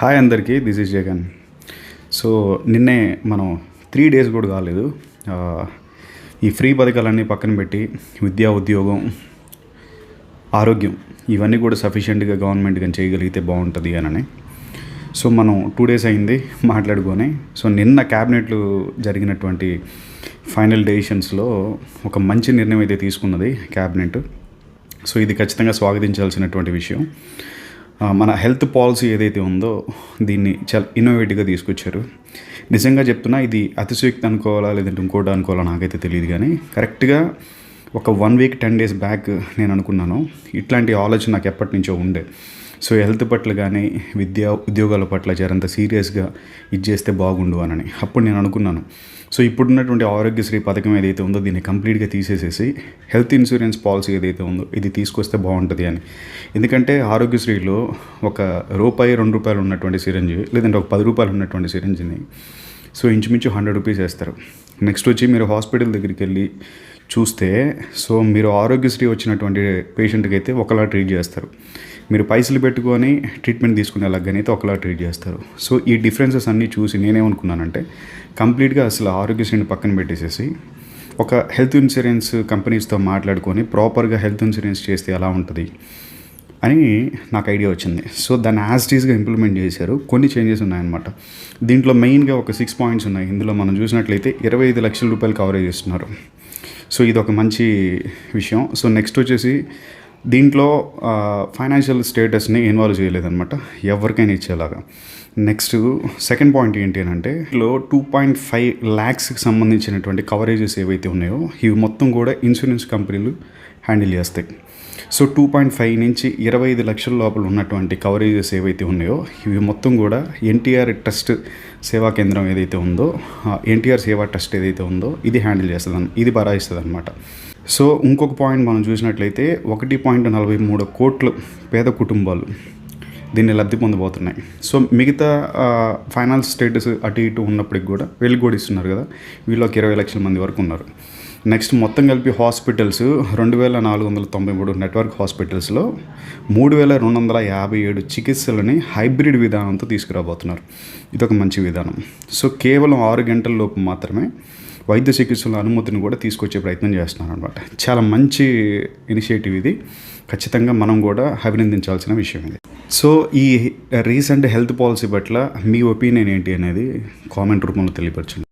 Hi అందరికీ, this is Jagan. So నిన్నే మనం 3 days కూడా కాలేదు ఈ ఫ్రీ పథకాలన్నీ పక్కన పెట్టి విద్యా, ఉద్యోగం, ఆరోగ్యం ఇవన్నీ కూడా సఫిషియెంట్గా గవర్నమెంట్ కానీ చేయగలిగితే బాగుంటుంది అని. సో మనం 2 days అయింది మాట్లాడుకొని. సో నిన్న క్యాబినెట్లు జరిగినటువంటి ఫైనల్ డెసిషన్స్లో ఒక మంచి నిర్ణయం అయితే తీసుకున్నది క్యాబినెట్. సో ఇది ఖచ్చితంగా స్వాగతించాల్సినటువంటి విషయం. మన హెల్త్ పాలసీ ఏదైతే ఉందో దీన్ని చాలా ఇన్నోవేటివ్గా తీసుకొచ్చారు. నిజంగా చెప్తున్నా, ఇది అతిశయోక్తి అనుకోవాలా లేదంటే ఇంకోటి అనుకోవాలా నాకైతే తెలియదు, కానీ కరెక్ట్గా ఒక 1 week 10 days బ్యాక్ నేను అనుకున్నాను, ఇట్లాంటి ఆలోచన నాకు ఎప్పటి నుంచో ఉండే. సో హెల్త్ పట్ల కానీ విద్యా ఉద్యోగాల పట్ల జరంత సీరియస్గా ఇది చేస్తే బాగుండు అని అప్పుడు నేను అనుకున్నాను. సో ఇప్పుడున్నటువంటి ఆరోగ్యశ్రీ పథకం ఏదైతే ఉందో దీన్ని కంప్లీట్గా తీసేసేసి హెల్త్ ఇన్సూరెన్స్ పాలసీ ఏదైతే ఉందో ఇది తీసుకొస్తే బాగుంటుంది అని. ఎందుకంటే ఆరోగ్యశ్రీలో ₹1 ₹2 ఉన్నటువంటి సిరంజి లేదంటే ఒక ₹10 ఉన్నటువంటి సిరంజిని సో ఇంచుమించు ₹100 వేస్తారు. నెక్స్ట్ వచ్చి మీరు హాస్పిటల్ దగ్గరికి వెళ్ళి చూస్తే సో మీరు ఆరోగ్యశ్రీ వచ్చినటువంటి పేషెంట్కి అయితే ఒకలా ట్రీట్ చేస్తారు, మీరు పైసలు పెట్టుకొని ట్రీట్మెంట్ తీసుకునే అలాగని అయితే ఒకలా ట్రీట్ చేస్తారు. సో ఈ డిఫరెన్సెస్ అన్నీ చూసి నేనేమనుకున్నానంటే కంప్లీట్గా అసలు ఆరోగ్యశ్రీని పక్కన పెట్టేసేసి ఒక హెల్త్ ఇన్సూరెన్స్ కంపెనీస్తో మాట్లాడుకొని ప్రాపర్గా హెల్త్ ఇన్సూరెన్స్ చేస్తే ఎలా ఉంటుంది అని నాకు ఐడియా వచ్చింది. సో దాన్ని యాజ్ టీజ్గా ఇంప్లిమెంట్ చేశారు. కొన్ని చేంజెస్ ఉన్నాయన్నమాట. దీంట్లో మెయిన్గా ఒక 6 points ఉన్నాయి. ఇందులో మనం చూసినట్లయితే ₹25 లక్షల కవరేజ్ ఇస్తున్నారు. సో ఇది ఒక మంచి విషయం. సో నెక్స్ట్ వచ్చేసి దీంట్లో ఫైనాన్షియల్ స్టేటస్ని ఇన్వాల్వ్ చేయలేదన్నమాట, ఎవరికైనా ఇచ్చేలాగా. నెక్స్ట్ సెకండ్ పాయింట్ ఏంటి అని అంటే లో 2.5 lakhsకి సంబంధించినటువంటి కవరేజెస్ ఏవైతే ఉన్నాయో ఇవి మొత్తం కూడా ఇన్సూరెన్స్ కంపెనీలు హ్యాండిల్ చేస్తాయి. సో 2.5 నుంచి 25 లక్షల లోపల ఉన్నటువంటి కవరేజెస్ ఏవైతే ఉన్నాయో ఇవి మొత్తం కూడా ఎన్టీఆర్ ట్రస్ట్ సేవా కేంద్రం ఏదైతే ఉందో, ఎన్టీఆర్ సేవా ట్రస్ట్ ఏదైతే ఉందో ఇది హ్యాండిల్ చేస్తుంది, ఇది భరాయిస్తుంది అనమాట. సో ఇంకొక పాయింట్ మనం చూసినట్లయితే 1.43 కోట్ల పేద కుటుంబాలు దీన్ని లబ్ధి పొందబోతున్నాయి. సో మిగతా ఫైనాన్స్ స్టేటస్ అటు ఇటు ఉన్నప్పటికి కూడా వీళ్ళు కూడా ఇస్తున్నారు కదా, వీళ్ళు ఒక 20 లక్షల మంది వరకు ఉన్నారు. నెక్స్ట్ మొత్తం కలిపి హాస్పిటల్స్ 2493 నెట్వర్క్ హాస్పిటల్స్లో 3257 చికిత్సలని హైబ్రిడ్ విధానంతో తీసుకురాబోతున్నారు. ఇదొక మంచి విధానం. సో కేవలం 6 గంటల లోపు మాత్రమే వైద్య చికిత్సల అనుమతిని కూడా తీసుకొచ్చే ప్రయత్నం చేస్తున్నారు అనమాట. చాలా మంచి ఇనిషియేటివ్ ఇది, ఖచ్చితంగా మనం కూడా అభినందించాల్సిన విషయం ఇది. సో ఈ రీసెంట్ హెల్త్ పాలసీ పట్ల మీ ఒపీనియన్ ఏంటి అనేది కామెంట్ రూపంలో తెలియపరచండి.